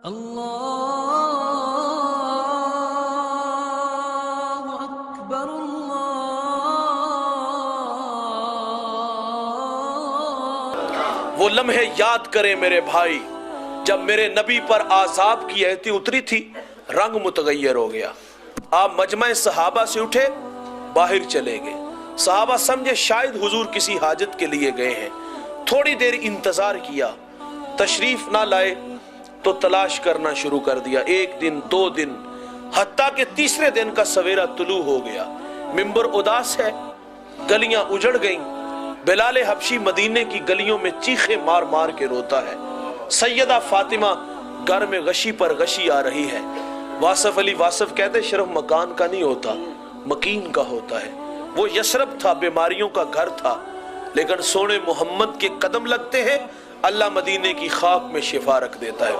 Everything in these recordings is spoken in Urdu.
اللہ اکبر اللہ۔ وہ لمحے یاد کریں میرے بھائی جب میرے نبی پر عذاب کی آیتیں اتری تھی، رنگ متغیر ہو گیا۔ آپ مجمع صحابہ سے اٹھے، باہر چلے گئے۔ صحابہ سمجھے شاید حضور کسی حاجت کے لیے گئے ہیں، تھوڑی دیر انتظار کیا، تشریف نہ لائے تو تلاش کرنا شروع کر دیا۔ ایک دن، 2 دن، حتیٰ کہ تیسرے دن کا سویرا طلوع ہو گیا۔ منبر اداس ہے، گلیاں اجڑ گئیں۔ بلال حبشی مدینے کی گلیوں میں چیخے مار مار کے روتا ہے۔ سیدہ فاطمہ گھر میں غشی پر غشی آ رہی ہے۔ واصف علی واصف کہتے شرف مکان کا نہیں ہوتا، مکین کا ہوتا ہے۔ وہ یثرب تھا، بیماریوں کا گھر تھا، لیکن سونے محمد کے قدم لگتے ہیں، اللہ مدینے کی خاک میں شفا رکھ دیتا ہے۔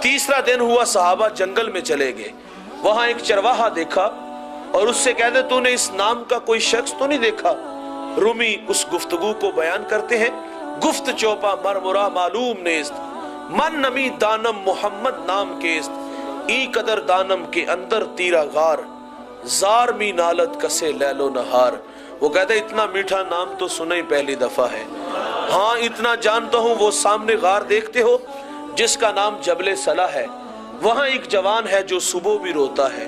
تیسرا دن ہوا، صحابہ جنگل میں چلے گئے۔ وہاں ایک چرواہا دیکھا اور اس سے کہتے تو نے اس نام کا کوئی شخص تو نہیں دیکھا؟ رومی اس گفتگو کو بیان کرتے ہیں، گفت چوپا مرمرا معلوم نیست، من نمی دانم محمد نام کیست، ای قدر دانم کے اندر تیرا غار، زار می نالت کسے لیل و نہار۔ وہ کہتے اتنا میٹھا نام تو سنا ہی پہلی دفعہ ہے، ہاں اتنا جانتا ہوں وہ سامنے غار دیکھتے ہو جس کا نام جبل صلاح ہے، وہاں ایک جوان ہے جو صبح بھی روتا ہے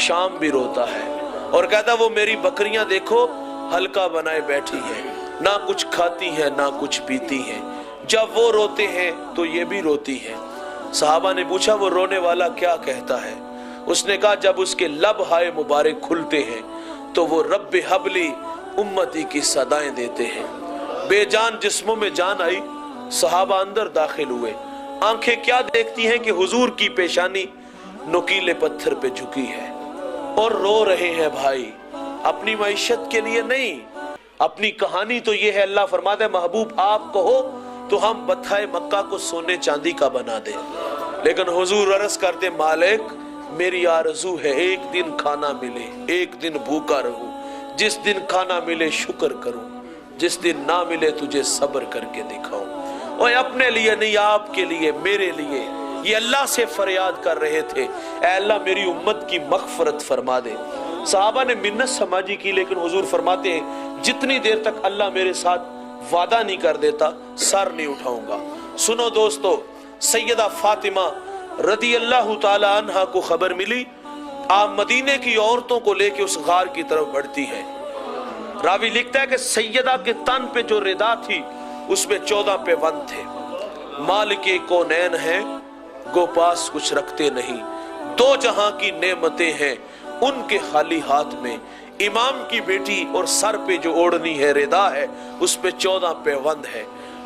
شام بھی روتا ہے، اور کہتا وہ میری بکریاں دیکھو ہلکا بنائے بیٹھی ہے، نہ کچھ کھاتی ہیں نہ کچھ پیتی ہیں، جب وہ روتے ہیں تو یہ بھی روتی ہیں۔ صحابہ نے پوچھا وہ رونے والا کیا کہتا ہے؟ اس نے کہا جب اس کے لب ہائے مبارک کھلتے ہیں تو وہ رب حبلی امتی کی صدائیں دیتے ہیں۔ بے جان جسموں میں جان آئی، صحابہ اندر داخل ہوئے۔ آنکھیں کیا دیکھتی ہیں کہ حضور کی پیشانی نوکیلے پتھر پہ جھکی ہے اور رو رہے ہیں۔ بھائی اپنی معیشت کے لیے نہیں، اپنی کہانی تو یہ ہے، اللہ فرماتا ہے محبوب آپ کہو تو ہم بتھائے مکہ کو سونے چاندی کا بنا دیں، لیکن حضور عرض کرتے مالک میری آرزو ہے ایک دن کھانا ملے، ایک دن بھوکا رہوں، جس دن کھانا ملے شکر کروں، جس دن نہ ملے تجھے صبر کر کے دکھاؤں۔ اور اپنے لیے نہیں، آپ کے لیے، میرے لیے، یہ اللہ سے فریاد کر رہے تھے اے اللہ میری امت کی مغفرت فرما دے۔ صحابہ نے منت سماجی کی، لیکن حضور فرماتے ہیں جتنی دیر تک اللہ میرے ساتھ وعدہ نہیں کر دیتا سر نہیں اٹھاؤں گا۔ سنو دوستو، سیدہ فاطمہ رضی اللہ تعالی عنہ کو خبر ملی، آپ مدینے کی عورتوں کو لے کے اس غار کی طرف بڑھتی ہیں۔ راوی لکھتا ہے کہ سیدہ کے تن پہ جو ردا تھی اس میں 14 پیوند تھے۔ مالک کونین ہیں گو پاس کچھ رکھتے نہیں، 2 جہاں کی نعمتیں ہیں ان کے خالی ہاتھ میں، امام کی بیٹی اور سر پہ جو اوڑھنی ہے ردا ہے اس پہ 14 پیوند ہے۔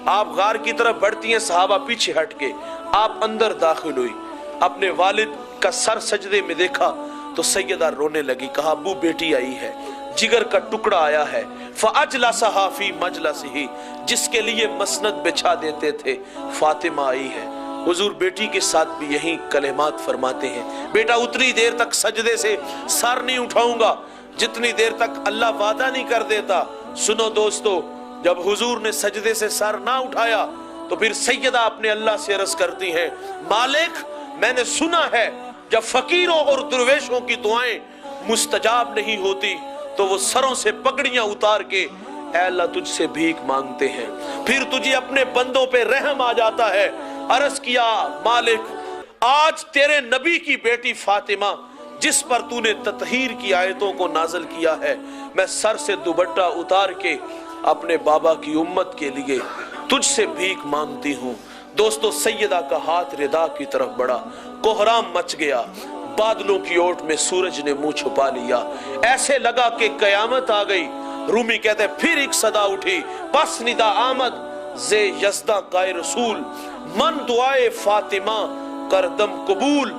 آپ غار کی طرف بڑھتی ہیں، صحابہ پیچھے ہٹ کے، آپ اندر داخل ہوئی، اپنے والد کا سر سجدے میں دیکھا تو سیدہ رونے لگی، کہا ابو بیٹی آئی ہے، جگر کا ٹکڑا آیا ہے، فَأَجْلَسَهَا فِي مَجْلَسِهِ، جس کے لیے مسند بچھا دیتے تھے، فاطمہ آئی ہے۔ حضور بیٹی کے ساتھ بھی یہی کلمات فرماتے ہیں، بیٹا اتنی دیر تک سجدے سے سر نہیں اٹھاؤں گا جتنی دیر تک اللہ وعدہ نہیں کر دیتا۔ سنو دوستو، جب حضور نے سجدے سے سر نہ اٹھایا تو پھر سیدہ اپنے اللہ سے عرض کرتی ہیں مالک میں نے سنا ہے جب فقیروں اور درویشوں کی دعائیں مستجاب نہیں ہوتی تو وہ سروں سے پگڑیاں اتار کے اے اللہ تجھ سے بھیک مانگتے ہیں، پھر تجھے اپنے بندوں پہ رحم آ جاتا ہے۔ عرض کیا مالک آج تیرے نبی کی بیٹی فاطمہ جس پر تو نے تطہیر کی آیتوں کو نازل کیا ہے، میں سر سے دوپٹہ اتار کے اپنے بابا کی امت کے لیے تجھ سے بھیک مانگتی ہوں۔ دوستو سیدہ کا ہاتھ ردا کی طرف بڑھا، کوہرام مچ گیا، بادلوں کی اوٹ میں سورج نے منہ چھپا لیا، ایسے لگا کہ قیامت آ گئی۔ رومی کہتے ہیں پھر ایک صدا اٹھی، پس ندا آمد زے یزداں کائے رسول، من دعائے فاطمہ کردم قبول،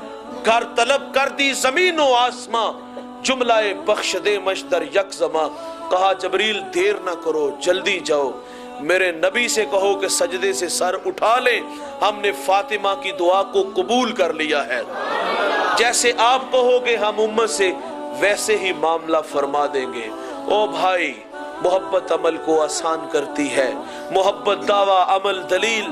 گھر طلب کر دی زمین و آسماں، جملہ بخش دے مشدر یک زماں۔ کہا جبریل دیر نہ کرو جلدی جاؤ، میرے نبی سے کہو کہ سجدے سے سر اٹھا لیں، ہم نے فاطمہ کی دعا کو قبول کر لیا ہے، جیسے آپ کہو گے ہم امت سے ویسے ہی معاملہ فرما دیں گے۔ او بھائی محبت عمل کو آسان کرتی ہے، محبت دعویٰ عمل دلیل،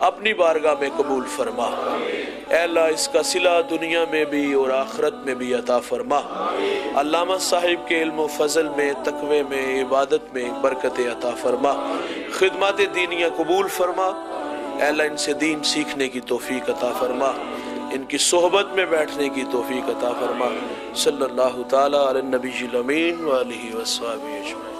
اپنی بارگاہ میں قبول فرما۔ اے اللہ اس کا صلہ دنیا میں بھی اور آخرت میں بھی عطا فرما۔ علامہ صاحب کے علم و فضل میں، تقوی میں، عبادت میں برکت عطا فرما، خدمات دینیہ قبول فرما۔ اے اللہ ان سے دین سیکھنے کی توفیق عطا فرما، ان کی صحبت میں بیٹھنے کی توفیق عطا فرما۔ صلی اللہ تعالی علی النبی الامین وآلہ وصحبہ اجمعین۔